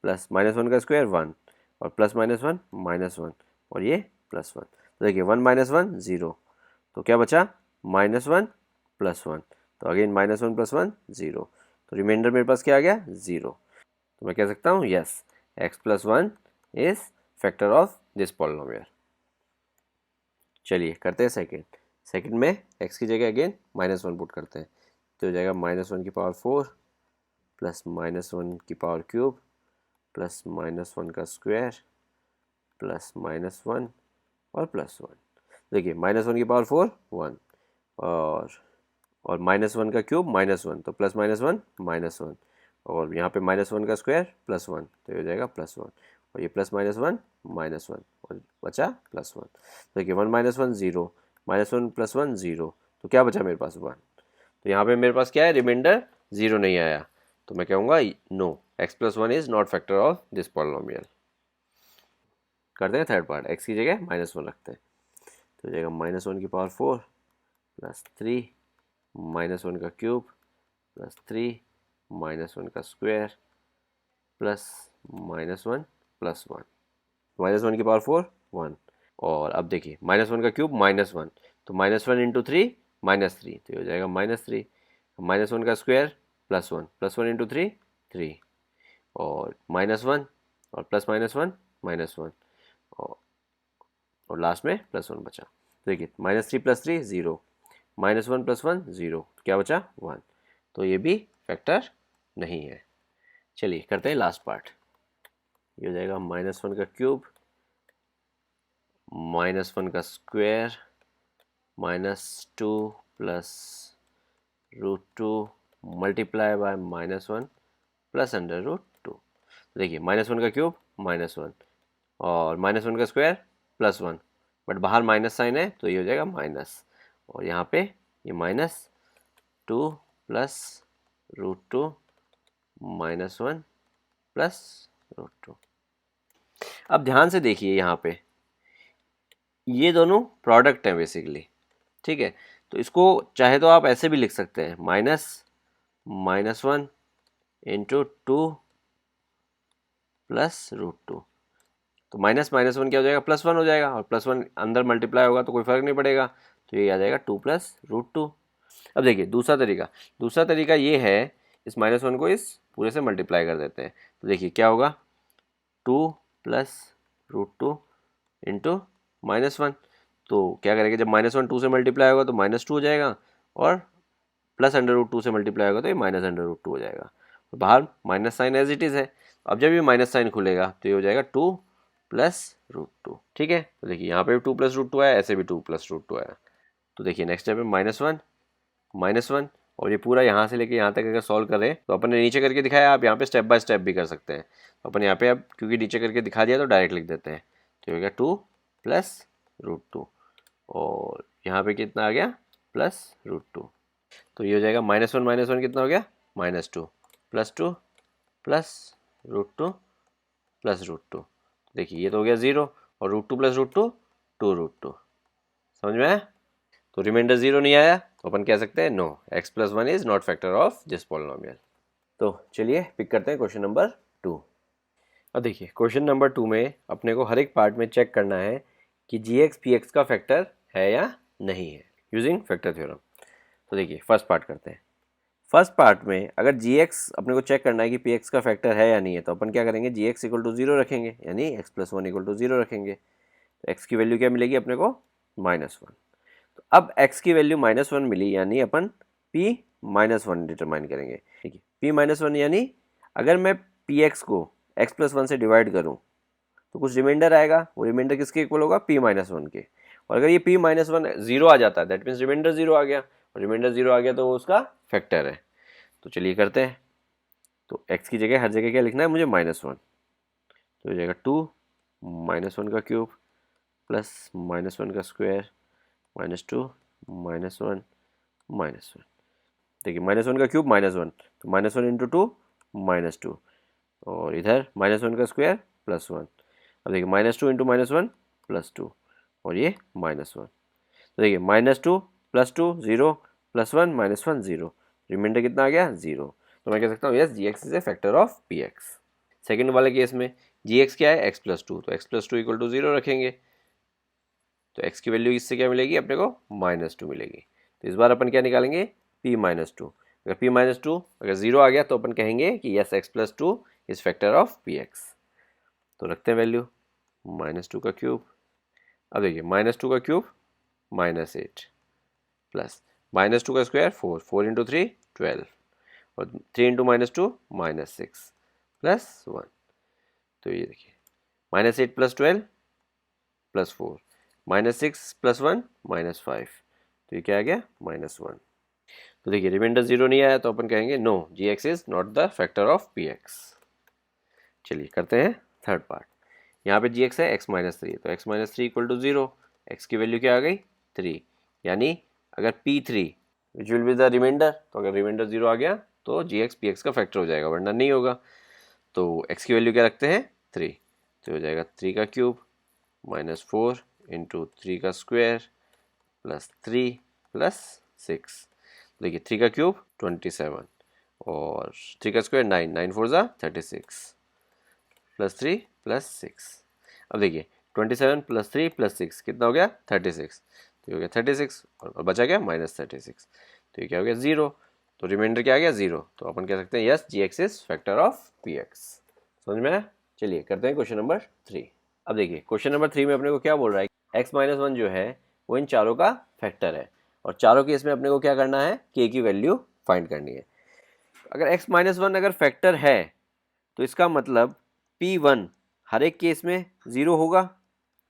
प्लस -1 का स्क्वायर 1, और प्लस -1 -1, और ये +1। तो देखिए 1 - 1 0, तो क्या बचा, -1 + 1, तो अगेन -1 + 1 0, तो रिमाइंडर मेरे पास क्या आ गया, 0। तो मैं कह सकता हूँ yes, x+1 is factor of this polynomial. चलिए करते हैं सेकंड में x की जगह अगेन -1 पुट करते हैं, तो हो जाएगा -1 की पावर 4 प्लस -1 की पावर क्यूब प्लस -1 का स्क्वायर प्लस -1 और +1। देखिए -1 की पावर 4 1, और -1 का क्यूब -1, तो प्लस -1 -1, और यहाँ पे -1 का स्क्वायर +1, तो ये हो जाएगा +1, और ये प्लस -1 -1, और बचा +1। देखिए 1 - 1 0, -1 + 1 0, तो क्या बचा मेरे पास 1। तो यहाँ पे मेरे पास क्या है, रिमाइंडर 0 नहीं आया, तो मैं कहूँगा no, x+1 is not factor of this polynomial. करते हैं थर्ड पार्ट, x की जगह -1 रखते हैं, तो हो जाएगा -1 की पावर 4 प्लस 3 -1 का क्यूब प्लस 3 -1 का स्क्वायर प्लस -1 + 1, -1 की पावर 4 1, और अब देखिए -1 का क्यूब -1, तो -1 × 3 -3, तो ये हो जाएगा -3, -1 का स्क्वायर +1, +1 × 3 3, और -1 और प्लस -1 -1, और लास्ट में +1 बचा। देखिए -3 + 3 0, -1 + 1 0, तो क्या बचा 1, तो ये भी फैक्टर नहीं है। चलिए करते हैं लास्ट पार्ट, ये हो जाएगा -1 का क्यूब -1 का स्क्वायर -2 + √2 मल्टीप्लाई बाय -1 प्लस √2। देखिए -1 का क्यूब -1 और -1 का स्क्वायर +1, बट बाहर माइनस साइन है तो ये हो जाएगा माइनस, और यहाँ पे ये -2 प्लस √2 -1 प्लस √2। अब ध्यान से देखिए यहाँ पे ये दोनों प्रोडक्ट हैं बेसिकली, ठीक है। तो इसको चाहे तो आप ऐसे भी लिख सकते हैं, -1 इंटू 2 प्लस √2। तो माइनस माइनस वन क्या हो जाएगा, +1 हो जाएगा, और +1 अंदर मल्टीप्लाई होगा तो कोई फर्क नहीं पड़ेगा, तो ये आ जाएगा 2 प्लस √2। अब देखिए दूसरा तरीका ये है, इस -1 को इस पूरे से मल्टीप्लाई कर देते हैं। तो देखिए क्या होगा, 2 प्लस √2 इंटू -1। तो क्या करेंगे, जब -1 2 से मल्टीप्लाई होगा तो -2 हो जाएगा, और प्लस √2 से मल्टीप्लाई होगा तो ये -√2 हो जाएगा। तो बाहर minus sign as it is है। अब जब ये माइनस साइन खुलेगा तो ये हो जाएगा 2 प्लस √2, ठीक है। तो देखिए यहाँ पे भी 2 प्लस √2 आया, ऐसे भी 2 प्लस √2 आया। तो देखिए नेक्स्ट स्टेप है -1, और ये पूरा यहाँ से लेके यहाँ तक अगर सॉल्व करें तो अपन ने नीचे करके दिखाया, आप यहाँ पे स्टेप बाय स्टेप भी कर सकते हैं। तो अपन यहाँ पे अब क्योंकि नीचे करके दिखा दिया तो डायरेक्ट लिख देते हैं। तो हो गया 2 प्लस √2, और यहाँ पे कितना आ गया, प्लस √2। तो ये हो जाएगा -1 कितना हो गया, -2 प्लस 2 प्लस √2 प्लस √2। देखिए ये तो हो गया 0, और √2 प्लस √2 2√2। समझ में आया। तो रिमाइंडर 0 नहीं आया तो अपन कह सकते हैं no, x+1 is not factor of this polynomial. तो चलिए पिक करते हैं क्वेश्चन नंबर 2। अब देखिए क्वेश्चन नंबर 2 में अपने को हर एक पार्ट में चेक करना है कि gx px का फैक्टर है या नहीं है, यूजिंग फैक्टर थ्योरम। तो देखिए फर्स्ट पार्ट करते हैं। फर्स्ट पार्ट में अगर gx अपने को चेक करना है कि px का फैक्टर है या नहीं है, तो अपन क्या करेंगे, gx = 0 रखेंगे, यानी x+1 = 0 रखेंगे। तो x की वैल्यू क्या मिलेगी अपने को, -1। तो अब x की वैल्यू -1 मिली, यानी अपन p-1 डिटरमाइन करेंगे, ठीक है। p-1 यानी अगर मैं px को x+1 से डिवाइड करूं तो कुछ रिमाइंडर आएगा, वो रिमाइंडर किसके इक्वल होगा, p-1 के। और अगर ये p-1 0 आ जाता है, दैट मीन्स रिमाइंडर 0 आ गया, और रिमाइंडर 0 आ गया तो वो उसका फैक्टर है। तो चलिए करते हैं। तो x की जगह हर जगह क्या लिखना है मुझे, -1। तो हो जाएगा 2 -1 का क्यूब प्लस -1 का स्क्वायर -2 -1 -1। देखिए -1 का क्यूब -1, तो -1 इंटू 2 -2, और इधर -1 का स्क्वायर +1। अब देखिए -2 इंटू -1 +2, और ये -1। तो देखिए -2 +2 0 +1 -1 0, रिमाइंडर कितना आ गया, 0। तो मैं कह सकता हूँ yes gx is a factor of px। Second वाले केस में gx क्या है, x+2, तो x+2 = 0 रखेंगे। तो x की वैल्यू इससे क्या मिलेगी अपने को, -2 मिलेगी। तो इस बार अपन क्या निकालेंगे, p-2। अगर p-2 अगर 0 आ गया तो अपन कहेंगे कि yes x+2 is factor of px। तो रखते हैं वैल्यू, -2 का क्यूब। अब देखिए -2 का क्यूब -8 प्लस -2 का स्क्वायर 4, 4 इंटू 3 12, और 3 इंटू -2 -6 प्लस 1। तो ये देखिए -8 प्लस 12 प्लस 4 -6 प्लस 1 -5, तो ये क्या आ गया, -1। तो देखिए रिमाइंडर 0 नहीं आया तो अपन कहेंगे no, gx is not the factor of px। चलिए करते हैं थर्ड पार्ट। यहाँ पे gx है x-3, तो x-3 = 0, x की वैल्यू क्या आ गई, 3, यानी अगर p3 which will be the remainder, तो अगर रिमाइंडर 0 आ गया तो gx px का फैक्टर हो जाएगा, वरना नहीं होगा। तो x की वैल्यू क्या रखते हैं, 3, तो हो जाएगा 3 का क्यूब -4 इंटू 3 का स्क्वायर प्लस 3 प्लस 6। देखिए 3 का क्यूब 27, और 3 का स्क्वायर 9, 9 4 ज़ा 36 प्लस 3 प्लस 6। अब देखिए 27 प्लस 3 प्लस 6 कितना हो गया, 36। तो ये हो गया 36, और बचा क्या, -36। तो ये क्या हो गया, 0। तो रिमाइंडर क्या आ गया, 0। तो अपन कह सकते हैं yes gx is factor of px। समझ में आया। चलिए करते हैं क्वेश्चन नंबर 3। अब देखिए क्वेश्चन नंबर 3 में अपने को क्या बोल रहा है, x-1 जो है वो इन चारों का फैक्टर है, और चारों केस में अपने को क्या करना है, k की वैल्यू फाइंड करनी है। अगर x-1 अगर फैक्टर है तो इसका मतलब p1 हर एक केस में 0 होगा।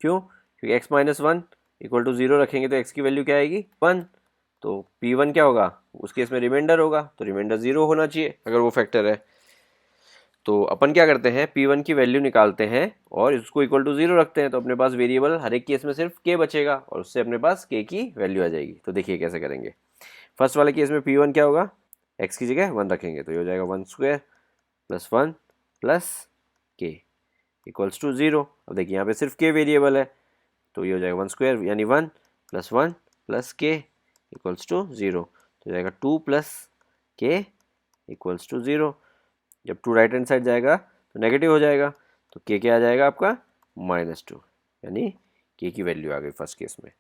क्यों, क्योंकि x-1 = 0 रखेंगे तो x की वैल्यू क्या आएगी, 1। तो p1 क्या होगा, उस केस में रिमाइंडर होगा, तो रिमाइंडर 0 होना चाहिए अगर वो फैक्टर है। तो अपन क्या करते हैं, p1 की वैल्यू निकालते हैं और इसको = 0 रखते हैं, तो अपने पास वेरिएबल हर एक केस में सिर्फ k बचेगा, और उससे अपने पास k की वैल्यू आ जाएगी। तो देखिए कैसे करेंगे। फर्स्ट वाले केस में P1 क्या होगा, x की जगह 1 रखेंगे तो ये हो जाएगा 1 square plus 1 plus k equals to 0। अब देखिए यहाँ पे सिर्फ k वेरिएबल है तो ये हो जाएगा 1 स्क्वायर यानी 1 प्लस k इक्वल्स टू 0, तो जाएगा 2 प्लस k इक्वल्स टू 0। जब 2 राइट हैंड साइड जाएगा तो नेगेटिव हो जाएगा, तो k क्या आ जाएगा आपका -2, यानी k की वैल्यू आ गई फर्स्ट केस में।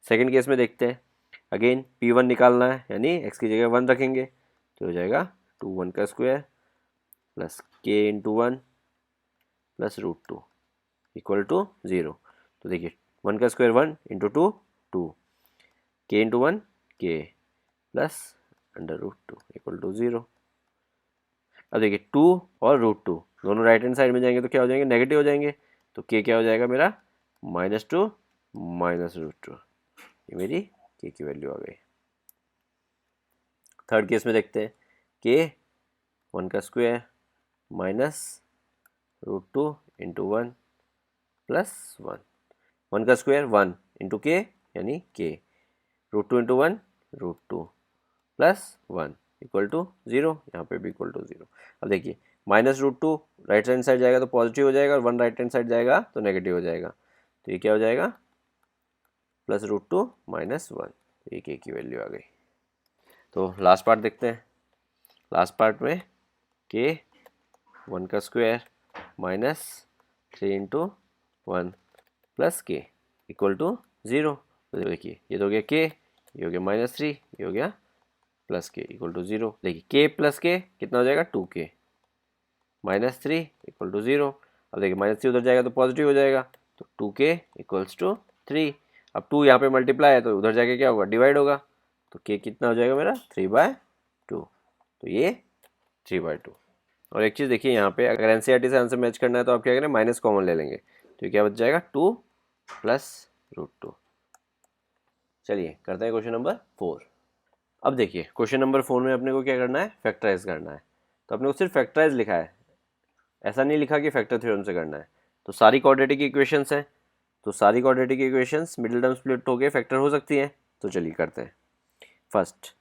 सेकंड केस में देखते हैं, अगेन P1 निकालना है यानी x की जगह 1 रखेंगे तो हो जाएगा 2 1 का square plus k into 1 plus √2 equal to 0। तो देखिए 1 का square 1 into 2 2, k into 1 k plus √2 equal to 0। अब देखिए 2 और √2 दोनों राइट हैंड साइड में जाएंगे तो क्या हो जाएंगे, नेगेटिव हो जाएंगे, तो k क्या हो जाएगा मेरा -2 -√2, ये मेरी k की वैल्यू आ गई। थर्ड केस में देखते हैं, k 1 का स्क्वायर -√2 इंटू 1 प्लस 1, 1 का स्क्वायर 1 इंटू k यानी k, √2 into 1 √2 plus 1 equal to 0, यहाँ पे भी इक्वल टू 0। अब देखिए -√2 राइट हैंड साइड जाएगा तो पॉजिटिव हो जाएगा और 1 राइट हैंड साइड जाएगा तो नेगेटिव हो जाएगा, तो ये क्या हो जाएगा प्लस √2 -1, ये k की वैल्यू आ गई। तो लास्ट पार्ट देखते हैं, लास्ट पार्ट में k 1 का square -3 into 1 plus k equal to 0। तो देखिए ये तो हो गया k, ये हो गया -3, ये हो गया प्लस k इक्वल टू 0। देखिए k प्लस k कितना हो जाएगा 2k, -3 इक्वल टू 0। अब देखिए -3 उधर जाएगा तो पॉजिटिव हो जाएगा, तो 2k इक्वल्स टू 3। अब 2 यहाँ पे मल्टीप्लाई है तो उधर जाके क्या होगा, डिवाइड होगा, तो k कितना हो जाएगा मेरा 3/2, तो ये 3/2। और एक चीज़ देखिए यहाँ पे अगर एनसीईआरटी से आंसर मैच करना है तो आप क्या करें, माइनस कॉमन ले लेंगे, तो ये क्या बच जाएगा 2 प्लस √2। चलिए करते हैं क्वेश्चन नंबर 4। अब देखिए क्वेश्चन नंबर 4 में अपने को क्या करना है, फैक्टराइज करना है, तो अपने को सिर्फ फैक्टराइज लिखा है, ऐसा नहीं लिखा कि फैक्टर थ्योरम से करना है। तो सारी क्वाड्रेटिक इक्वेशंस हैं, तो सारी quadratic equations middle term split होकर फैक्टर हो सकती हैं, तो चलिए करते हैं। फर्स्ट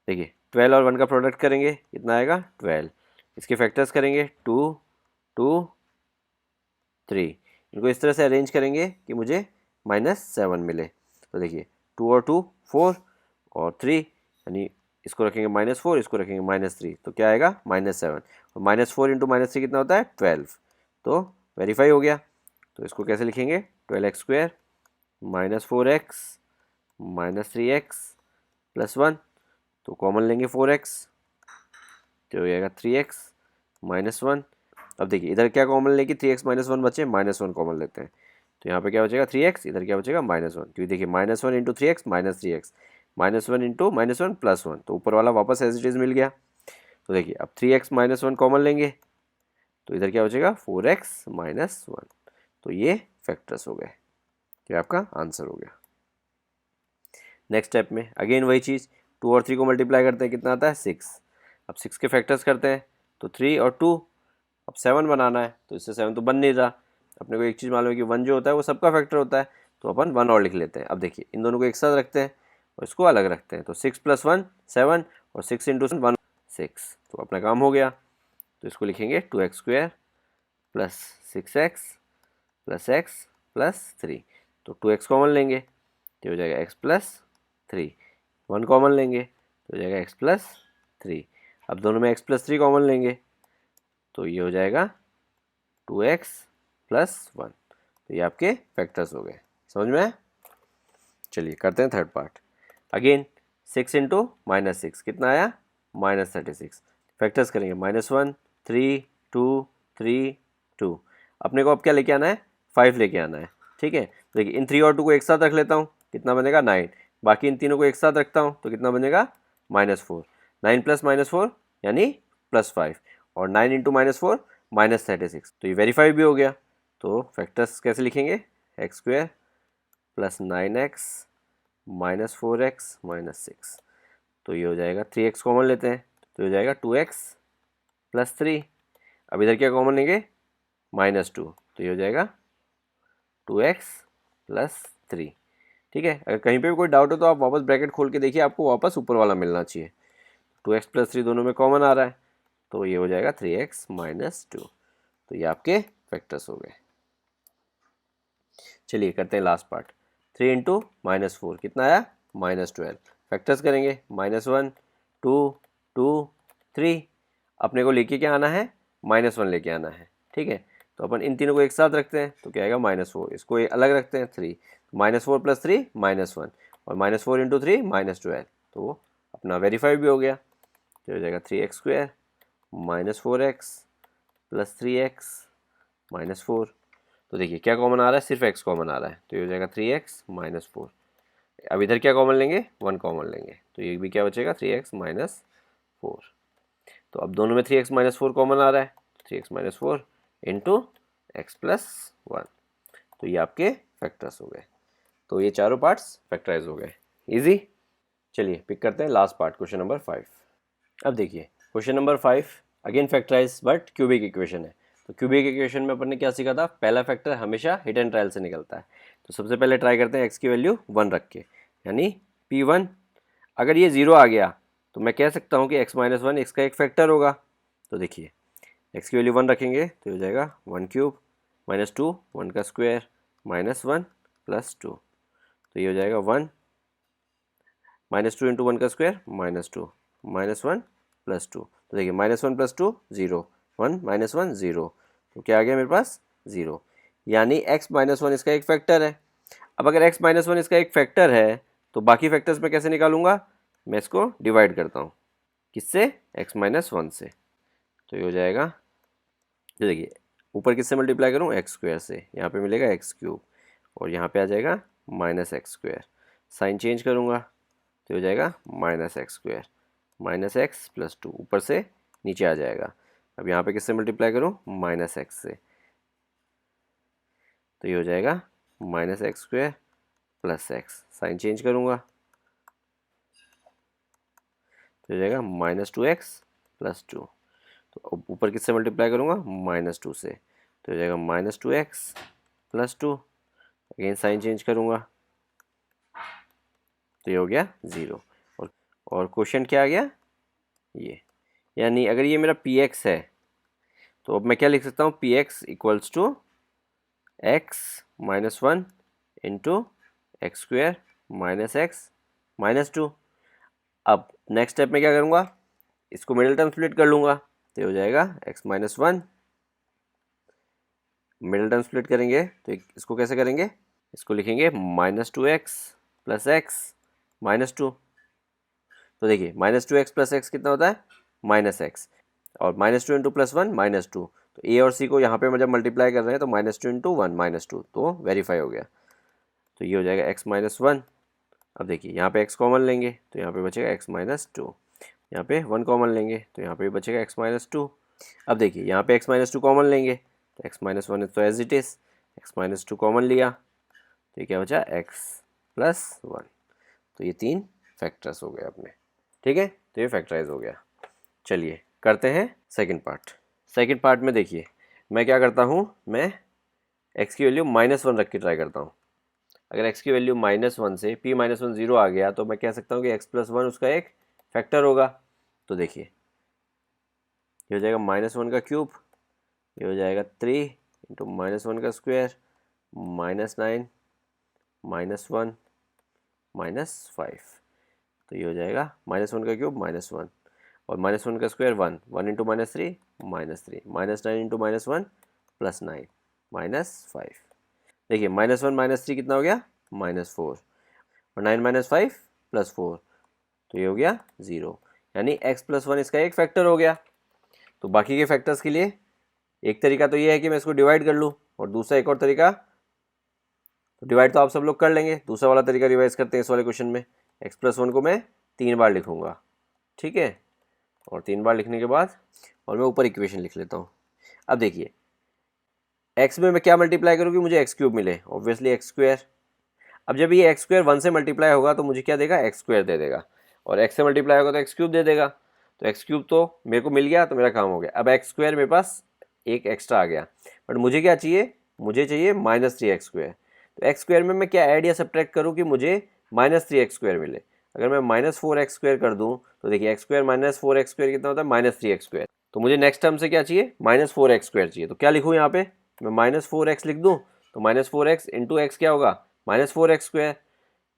देखिए 12 और 1 का प्रोडक्ट करेंगे, कितना आएगा 12, इसके फैक्टर्स करेंगे 2 2 3, इनको इस तरह से अरेंज करेंगे कि मुझे -7 मिले। तो देखिए 2 और 2 4 और 3, यानी इसको रखेंगे -4, इसको रखेंगे -3, तो क्या आएगा -7, और -4 इंटू -3 कितना होता है 12, तो वेरीफाई हो गया। तो इसको कैसे लिखेंगे, 12x² -4x -3x प्लस 1, तो कॉमन लेंगे 4x, तो हो जाएगा 3x -1। अब देखिए इधर क्या कॉमन लेके 3x -1 बचे, -1 कॉमन लेते हैं, तो यहाँ पे क्या बचेगा 3x, इधर क्या बचेगा -1, क्योंकि देखिए -1 into 3x -3x, -1 into -1 plus 1, तो ऊपर वाला वापस एज इट इज मिल गया। तो देखिए अब 3x -1 कॉमन लेंगे तो इधर क्या बचेगा 4x -1, तो ये फैक्टर्स हो गए, तो आपका आंसर हो गया। नेक्स्ट स्टेप में अगेन वही चीज़, 2 और 3 को मल्टीप्लाई करते हैं, कितना आता है 6। अब 6 के फैक्टर्स करते हैं, तो 3 और 2, अब 7 बनाना है, तो इससे 7 तो बन नहीं रहा। अपने को एक चीज़ मालूम है कि 1 जो होता है वो सबका फैक्टर होता है, तो अपन 1 और लिख लेते हैं। अब देखिए इन दोनों को एक साथ रखते हैं और इसको अलग रखते हैं, तो 6 + 1 7 और 6 इंटू 1 6, तो अपना काम हो गया। तो इसको लिखेंगे 2x² plus 6x plus x plus 3, तो 2x कॉमन लेंगे तो हो जाएगा x प्लस 3, 1 कॉमन लेंगे तो हो जाएगा x प्लस 3। अब दोनों में x प्लस 3 कॉमन लेंगे तो ये हो जाएगा 2x प्लस 1, तो ये आपके फैक्टर्स हो गए, समझ में आया। चलिए करते हैं थर्ड पार्ट। अगेन 6 इंटू -6 कितना आया -36, फैक्टर्स करेंगे -1 3 2 3 2। अपने को अब क्या लेके आना है 5 लेके आना है, ठीक है। देखिए इन 3 और 2 को एक साथ रख लेता हूँ, कितना बनेगा 9, बाकी इन तीनों को एक साथ रखता हूँ तो कितना बनेगा -4, 9 प्लस -4 यानी +5, और 9 इंटू -4 -36, तो ये वेरीफाई भी हो गया। तो फैक्टर्स कैसे लिखेंगे, x² प्लस 9x -4x -6, तो ये हो जाएगा 3x कॉमन लेते हैं तो ये हो जाएगा 2x प्लस 3। अब इधर क्या कॉमन लेंगे -2, तो ये हो जाएगा 2x प्लस 3, ठीक है, अगर कहीं पे भी कोई डाउट हो तो आप वापस ब्रैकेट खोल के देखिए, आपको वापस ऊपर वाला मिलना चाहिए। 2x प्लस 3 दोनों में कॉमन आ रहा है, तो ये हो जाएगा 3x माइनस 2। तो ये आपके फैक्टर्स हो गए। चलिए करते हैं लास्ट पार्ट। 3 इंटू माइनस 4 कितना आया, -12। फैक्टर्स करेंगे, -1 2 2 3। अपने को लेके क्या आना है, -1 लेके आना है। ठीक है, तो अपन इन तीनों को एक साथ रखते हैं तो क्या आएगा, -4। इसको अलग रखते हैं, 3। -4 प्लस 3 -1, और -4 इंटू 3 -12। तो वो अपना वेरीफाई भी हो गया। तो हो जाएगा 3x square -4x plus 3x -4। तो देखिए क्या कॉमन आ रहा है, सिर्फ x कॉमन आ रहा है, तो ये हो जाएगा 3x -4। अब इधर क्या कॉमन लेंगे, 1 कॉमन लेंगे, तो ये भी क्या बचेगा, 3x -4। तो अब दोनों में 3x -4 कॉमन आ रहा है, 3x -4 इंटू एक्स प्लस 1। तो ये आपके फैक्टर्स हो गए। तो ये चारों पार्ट्स फैक्टराइज हो गए, इजी। चलिए पिक करते हैं लास्ट पार्ट, क्वेश्चन नंबर 5। अब देखिए question number 5 again factorize but cubic equation है। तो क्यूबिक इक्वेशन में अपन ने क्या सीखा था, पहला फैक्टर हमेशा हिट एंड ट्रायल से निकलता है। तो सबसे पहले ट्राई करते हैं x की वैल्यू 1 रख के, यानी p1। अगर ये 0 आ गया तो मैं कह सकता हूँ कि x माइनस 1 इसका एक फैक्टर होगा। तो देखिए x की वैल्यू 1 रखेंगे तो हो जाएगा 1 क्यूब -2 1 का स्क्वायर -1 प्लस 2। तो ये हो जाएगा 1 -2 इंटू 1 का स्क्वायर -2 -1 प्लस 2। तो देखिए -1 प्लस 2 0, 1 -1 0। तो क्या आ गया मेरे पास, 0। यानी x -1 इसका एक फैक्टर है। अब अगर x -1 इसका एक फैक्टर है तो बाकी फैक्टर्स में कैसे निकालूंगा, मैं इसको डिवाइड करता हूँ, किससे, x -1 से। तो ये हो जाएगा, तो देखिए ऊपर किससे मल्टीप्लाई करूँ, एक्स स्क्वायर से, यहाँ पे मिलेगा एक्स क्यूब, और यहाँ पे आ जाएगा -x स्क्वायर। साइन चेंज करूँगा तो हो जाएगा -x स्क्वायर -x प्लस 2, ऊपर से नीचे आ जाएगा। अब यहाँ पे किससे मल्टीप्लाई करूँ, -x से, तो ये हो जाएगा -x square plus x। Sign change करूँगा तो हो जाएगा -2x प्लस 2। तो ऊपर किससे मल्टीप्लाई करूँगा, -2 से, तो हो जाएगा -2x plus 2। Again sine change करूँगा तो ये हो गया 0। और क्वेश्चन क्या आ गया, ये। यानी अगर ये मेरा px है तो अब मैं क्या लिख सकता हूँ, px equals to x -1 into x square -x -2। अब नेक्स्ट स्टेप में क्या करूँगा, इसको मिडिल टर्म स्प्लिट कर लूँगा तो ये हो जाएगा x -1। मिडिल टर्म स्प्लिट करेंगे तो इसको कैसे करेंगे, इसको लिखेंगे -2x प्लस x -2। तो देखिए -2x प्लस x कितना होता है, -x, और -2 इंटू प्लस 1 -2। तो a और c को यहाँ पे जब मल्टीप्लाई कर रहे हैं तो -2 इंटू 1 -2, तो वेरीफाई हो गया। तो ये हो जाएगा x -1। अब देखिए यहाँ पे x कॉमन लेंगे तो यहाँ पे बचेगा x -2। यहाँ पे 1 कॉमन लेंगे तो यहाँ पे बचेगा x -2। अब देखिए यहाँ पे x -2 कॉमन लेंगे तो x -1 तो as it is, x -2 common लिया तो ये क्या बचा, x + 1। तो ये 3 फैक्टर्स हो गए अपने, ठीक है। तो ये फैक्टराइज हो गया। चलिए करते हैं सेकंड पार्ट। सेकंड पार्ट में देखिए मैं क्या करता हूँ, मैं x की वैल्यू -1 रख के ट्राई करता हूँ। अगर x की वैल्यू -1 से p -1 0 आ गया तो मैं कह सकता हूँ कि x + 1 उसका एक फैक्टर होगा। तो देखिए ये हो जाएगा -1 का क्यूब, ये हो जाएगा 3 इंटू -1 का स्क्वायर -9 -1 -5। तो ये हो जाएगा -1 का क्यूब -1, और -1 का स्क्वायर 1 1 इंटू -3 -3 -9 इंटू -1 प्लस 9 -5। देखिए -1 -3 कितना हो गया, -4, और 9 - 5 + 4, तो ये हो गया 0। यानी x + 1 इसका एक फैक्टर हो गया। तो बाकी के फैक्टर्स के लिए एक तरीका तो ये है कि मैं इसको डिवाइड कर लूँ, और दूसरा एक और तरीका, तो डिवाइड तो आप सब लोग कर लेंगे, दूसरा वाला तरीका रिवाइज करते हैं इस वाले क्वेश्चन में। x + 1 को मैं 3 बार लिखूंगा, ठीक है, और 3 बार लिखने के बाद और मैं ऊपर इक्वेशन लिख लेता हूँ। अब देखिए x में मैं क्या मल्टीप्लाई करूँ कि मुझे एक्स क्यूब मिले, ऑब्वियसली एक्स स्क्वायर। अब जब ये एक्स स्क्वायर 1 से मल्टीप्लाई होगा तो मुझे क्या देगा, एक्स स्क्वायर दे देगा, और x से मल्टीप्लाई होगा तो एक्स क्यूब दे देगा। तो एक्स क्यूब तो मेरे को मिल गया, तो मेरा काम हो गया। अब एक्स स्क्वायर मेरे पास एक एक्स्ट्रा आ गया, बट मुझे क्या चाहिए, मुझे चाहिए -3x स्क्वायर। तो एक्स स्क्वायर में मैं क्या ऐड या सब्ट्रैक्ट करूँ कि मुझे -3x² मिले। अगर मैं -4x² कर दूँ तो देखिए एक्स स्क्वायर -4x² कितना होता है, -3x²। तो मुझे नेक्स्ट टर्म से क्या चाहिए, -4x² चाहिए। तो क्या लिखूँ यहाँ पे, मैं -4x लिख दूँ तो -4x इंटू एक्स क्या होगा, -4x²।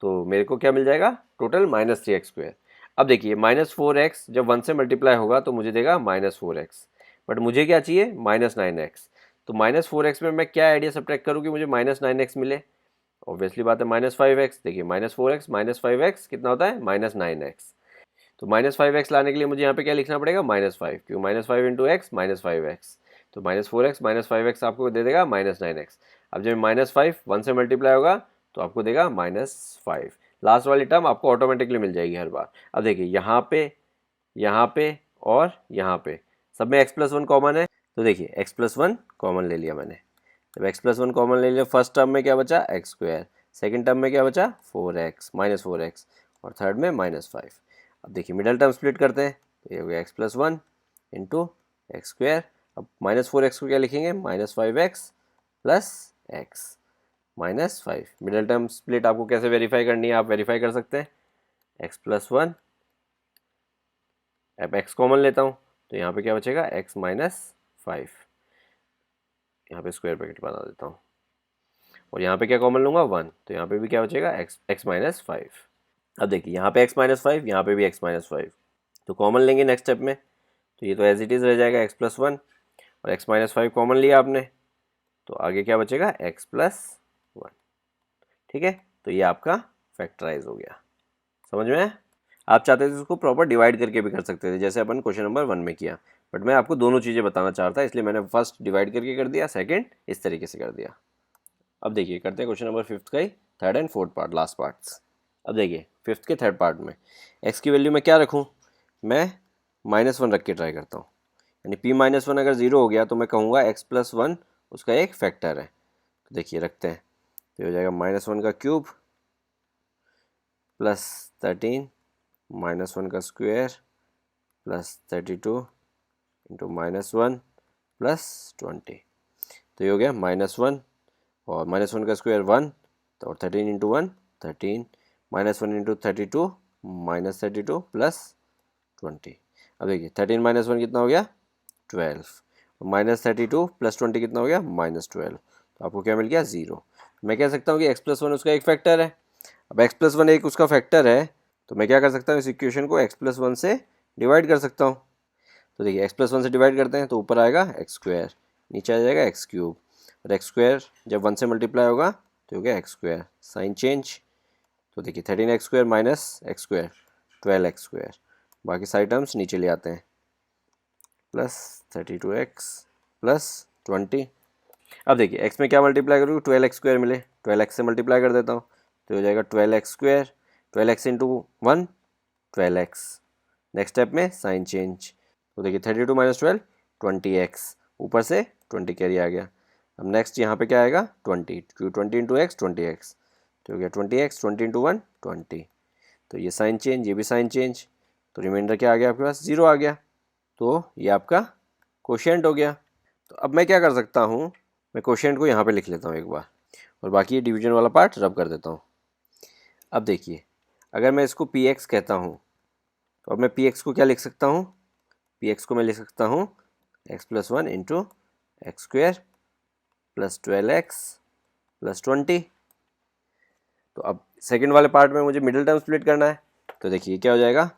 तो मेरे को क्या मिल जाएगा, टोटल -3x²। अब देखिए -4x जब 1 से मल्टीप्लाई होगा तो मुझे देगा -4x, बट मुझे क्या चाहिए, -9x। तो -4x में मैं क्या आइडिया सब्ट्रैक्ट करूँ कि मुझे -9x मिले। ऑब्वियसली बात है -5x। देखिए -4x -5x कितना होता है, -9x। तो -5x लाने के लिए मुझे यहाँ पे क्या लिखना पड़ेगा, -5, क्यों, -5 इंटू एक्स -5x। तो -4x -5x आपको दे देगा -9x। अब जब -5 1 से मल्टीप्लाई होगा तो आपको देगा -5। लास्ट वाली टर्म आपको ऑटोमेटिकली मिल जाएगी हर बार। अब देखिए यहाँ पे और यहाँ पे सब में x+1 कॉमन है। तो देखिए x+1 कॉमन ले लिया मैंने। जब x+1 कॉमन ले लिया, फर्स्ट टर्म में क्या बचा, x², सेकंड टर्म में क्या बचा, 4x -4x, और थर्ड में -5। अब देखिए मिडल टर्म स्प्लिट करते हैं तो ये हो गया x+1 इंटू x²। अब -4x को क्या लिखेंगे, -5x plus x -5। Middle term split आपको कैसे वेरीफाई करनी है, आप वेरीफाई कर सकते हैं, x+1, अब x कॉमन लेता हूँ तो यहाँ पे क्या बचेगा, x -5, यहाँ पे स्क्वायर ब्रैकेट बना देता हूँ, और यहाँ पे क्या कॉमन लूँगा, 1, तो यहाँ पे भी क्या बचेगा, x -5। अब देखिए यहाँ पे x -5, यहाँ पे भी x -5, तो कॉमन लेंगे नेक्स्ट स्टेप में, तो ये तो एज इट इज़ रह जाएगा x+1, और x -5 कॉमन लिया आपने तो आगे क्या बचेगा, x+1। ठीक है, तो ये आपका फैक्टराइज हो गया। समझ में? आप चाहते थे इसको प्रॉपर डिवाइड करके भी कर सकते थे, जैसे अपन क्वेश्चन नंबर 1 में किया, बट मैं आपको दोनों चीज़ें बताना चाहता इसलिए मैंने फर्स्ट डिवाइड करके कर दिया, सेकंड इस तरीके से कर दिया। अब देखिए करते हैं क्वेश्चन नंबर 5 का ही third and fourth part, last parts. अब देखिए 5th के थर्ड पार्ट में x की वैल्यू मैं क्या रखूँ, मैं -1 रख के ट्राई करता हूँ, यानी p-1 अगर 0 हो गया तो मैं कहूँगा x+1 उसका एक फैक्टर है। तो देखिए रखते हैं, तो हो जाएगा -1 का क्यूब प्लस 13 -1 का स्क्वायर प्लस 32 इंटू -1 प्लस 20। तो ये हो गया -1 और -1 का स्क्वायर 1, तो और 13 इंटू 1 13, -1 इंटू 32 -32 प्लस 20। अब देखिए 13 -1 कितना हो गया, 12, -32 प्लस 20 कितना हो गया, -12। तो आपको क्या मिल गया, 0। मैं कह सकता हूँ कि x+1 उसका एक फैक्टर है। अब x+1 एक उसका फैक्टर है तो मैं क्या कर सकता हूँ, इस इक्वेशन को x+1 से डिवाइड कर सकता हूँ। तो देखिए x+1 से डिवाइड करते हैं तो ऊपर आएगा x², नीचे आ जाएगा x³, और x² जब 1 से मल्टीप्लाई होगा तो हो गया x², साइन चेंज। तो देखिए 13x² माइनस x², 12x², बाकी सारी टर्म्स नीचे ले आते हैं, प्लस 32x प्लस 20। अब देखिए x में क्या मल्टीप्लाई करूँ, 12x² मिले, 12x से मल्टीप्लाई कर देता हूँ तो हो जाएगा 12x², 12x into 1 12x, next step में साइन चेंज। तो देखिए 32 - 12 20x, ऊपर से 20 कैरी आ गया। अब नेक्स्ट यहाँ पे क्या आएगा, 20, क्यों 20 इंटू एक्स 20x, तो हो गया 20x, 20 इंटू 1 20। तो ये साइन चेंज, ये भी साइन चेंज, तो रिमाइंडर क्या आ गया आपके पास, 0 आ गया। तो ये आपका कोशेंट हो गया। तो अब मैं क्या कर सकता हूँ, मैं कोशेंट को यहाँ पे लिख लेता हूँ एक बार, और बाकी ये डिवीजन वाला पार्ट रब कर देता हूँ। अब देखिए अगर मैं इसको px कहता हूँ तो अब मैं px को क्या लिख सकता हूँ, px को मैं लिख सकता हूँ x+1 into x² plus 12x plus 20। तो अब सेकंड वाले पार्ट में मुझे मिडिल टर्म स्प्लिट करना है, तो देखिए क्या हो जाएगा,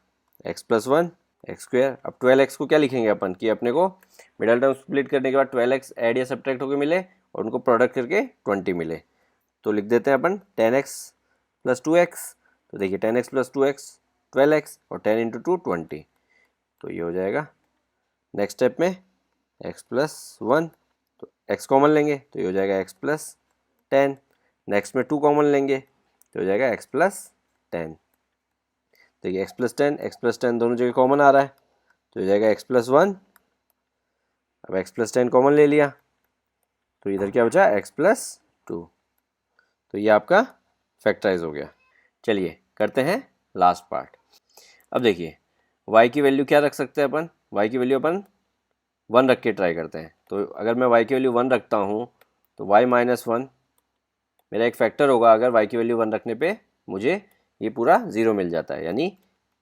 x+1 x²। अब 12x को क्या लिखेंगे अपन कि अपने को मिडिल टर्म स्प्लिट करने के बाद 12x ऐड या सब्ट्रैक्ट होकर मिले और उनको प्रोडक्ट करके 20 मिले, तो लिख देते हैं अपन 10x प्लस 2x। तो देखिए 10x प्लस 2x 12x और 10 इंटू 2 20, तो ये हो जाएगा। नेक्स्ट स्टेप में x+1, तो x कॉमन लेंगे तो ये हो जाएगा x+10। नेक्स्ट में 2 कॉमन लेंगे तो हो जाएगा x+10। देखिए x+10 दोनों जगह कॉमन आ रहा है तो हो जाएगा x+1। अब x+10 कॉमन ले लिया तो इधर क्या बचा, x+2। तो ये आपका फैक्टराइज हो गया। चलिए करते हैं लास्ट पार्ट। अब देखिए y की वैल्यू क्या रख सकते हैं अपन, y की वैल्यू अपन 1 रख के ट्राई करते हैं। तो अगर मैं y की वैल्यू 1 रखता हूँ तो y -1 मेरा एक फैक्टर होगा अगर y की वैल्यू 1 रखने पे मुझे ये पूरा 0 मिल जाता है, यानी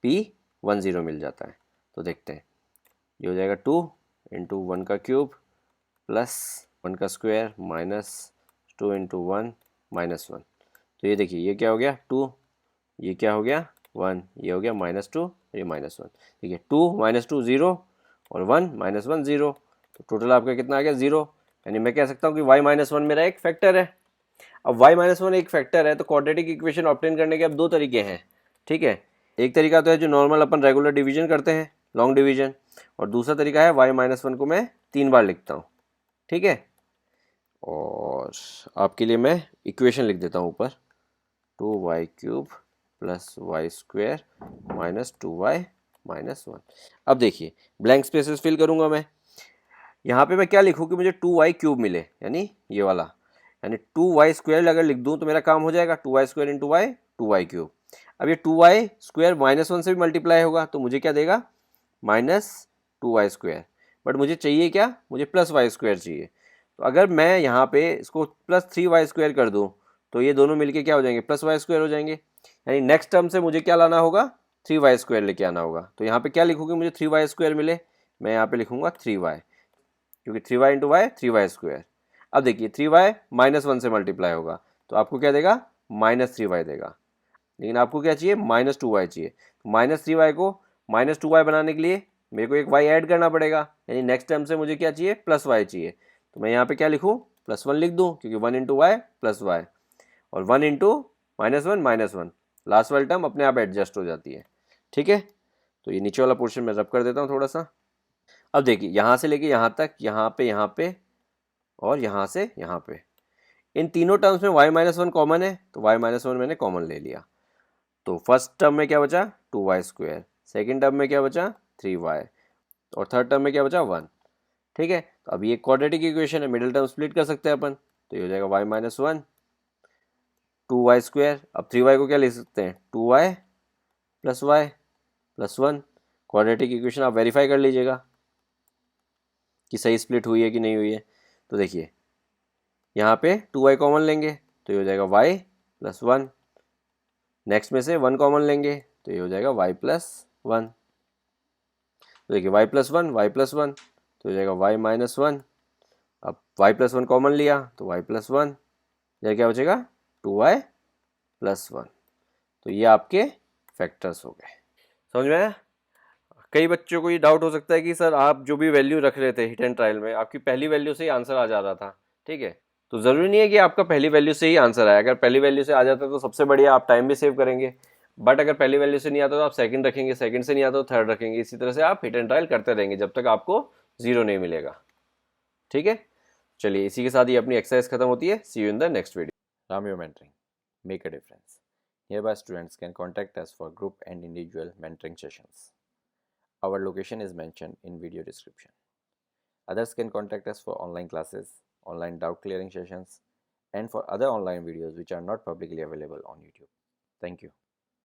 p10 मिल जाता है। तो देखते हैं, ये हो जाएगा 2 इंटू 1 का क्यूब प्लस 1 का स्क्वायर माइनस 2 इंटू 1 माइनस 1। तो ये देखिए, ये क्या हो गया 2, ये क्या हो गया 1, ये हो गया -2, ये -1। देखिए 2 -2 0 और 1 -1 0, तो टोटल आपका कितना आ गया 0। यानी मैं कह सकता हूँ कि y-1 मेरा एक फैक्टर है। अब y-1 एक फैक्टर है तो क्वाड्रेटिक इक्वेशन ऑब्टेन करने के अब दो तरीके हैं, ठीक है। एक तरीका तो है जो नॉर्मल अपन रेगुलर डिवीजन करते हैं, लॉन्ग डिवीजन, और दूसरा तरीका है y-1 को मैं 3 बार लिखता हूँ, ठीक है। और आपके लिए मैं इक्वेशन लिख देता हूँ ऊपर, 2y³ plus y² minus 2y minus 1। अब देखिए ब्लैंक स्पेसेस फिल करूँगा मैं। यहाँ पे मैं क्या लिखूँ कि मुझे 2y³ मिले, यानी ये वाला, यानी 2y² अगर लिख दूँ तो मेरा काम हो जाएगा 2y² इंटू y 2y³। अब ये 2y² -1 से भी मल्टीप्लाई होगा तो मुझे क्या देगा -2y²। बट मुझे चाहिए क्या, मुझे +y² चाहिए। तो अगर मैं यहाँ पे इसको +3y² कर दूँ तो ये दोनों मिलके क्या हो जाएंगे, +y² हो जाएंगे। यानी नेक्स्ट टर्म से मुझे क्या लाना होगा, 3y² लेके आना होगा। तो यहाँ पे क्या लिखूँगी, मुझे 3y² मिले, मैं यहाँ पे लिखूँगा 3y, क्योंकि 3y इंटू वाई 3y²। अब देखिए 3y -1 से मल्टीप्लाई होगा तो आपको क्या देगा, -3y देगा। लेकिन आपको क्या चाहिए, -2y चाहिए। -3y को -2y बनाने के लिए मेरे को एक y ऐड करना पड़ेगा, यानी नेक्स्ट टर्म से मुझे क्या चाहिए, +y चाहिए। तो मैं यहाँ पे क्या लिखूँ, +1 लिख दूँ, क्योंकि 1 इंटू वाई प्लस वाई, और 1 इंटू -1 -1, लास्ट वाली टर्म अपने आप एडजस्ट हो जाती है, ठीक है। तो ये नीचे वाला पोर्शन मैं रब कर देता हूँ थोड़ा सा। अब देखिए यहाँ से लेके यहाँ तक, यहाँ पे और यहाँ से यहाँ पे, इन तीनों टर्म्स में y-1 कॉमन है तो y-1 मैंने कॉमन ले लिया। तो फर्स्ट टर्म में क्या बचा, 2y², सेकेंड टर्म में क्या बचा 3y, और थर्ड टर्म में क्या बचा 1, ठीक है। तो अब ये क्वाड्रेटिक इक्वेशन है, मिडिल टर्म स्प्लिट कर सकते हैं अपन, तो ये हो जाएगा y-1 2y²। अब 3y को क्या लिख सकते हैं, 2y plus y plus 1। Quadratic equation आप वेरीफाई कर लीजिएगा कि सही स्प्लिट हुई है कि नहीं हुई है। तो देखिए यहाँ पे 2y कॉमन लेंगे तो ये हो जाएगा y प्लस 1, नेक्स्ट में से 1 कॉमन लेंगे तो ये हो जाएगा y प्लस 1। तो देखिए y प्लस 1 y प्लस 1, तो हो जाएगा y माइनस 1। अब y प्लस 1 कॉमन लिया तो y प्लस 1, यह क्या बचेगा 2y प्लस 1। तो ये आपके फैक्टर्स हो गए, समझ में आया। कई बच्चों को ये डाउट हो सकता है कि सर आप जो भी वैल्यू रख रहे थे हिट एंड ट्रायल में, आपकी पहली वैल्यू से ही आंसर आ जा रहा था, ठीक है। तो ज़रूरी नहीं है कि आपका पहली वैल्यू से ही आंसर आए। अगर पहली वैल्यू से आ जाता तो सबसे बढ़िया, आप टाइम भी सेव करेंगे। बट अगर पहली वैल्यू से नहीं आता तो आप सेकंड रखेंगे, सेकंड से नहीं आता तो थर्ड रखेंगे। इसी तरह से आप हिट एंड ट्रायल करते रहेंगे जब तक आपको 0 नहीं मिलेगा, ठीक है। चलिए इसी के साथ ही अपनी एक्सरसाइज खत्म होती है। See you in the next video. रामियो mentoring, make a difference. Hereby students can contact us for group and individual mentoring sessions. Our location is mentioned in video description. Others can contact us for online classes, online doubt clearing sessions, and for other online videos which are not publicly available on YouTube. Thank you.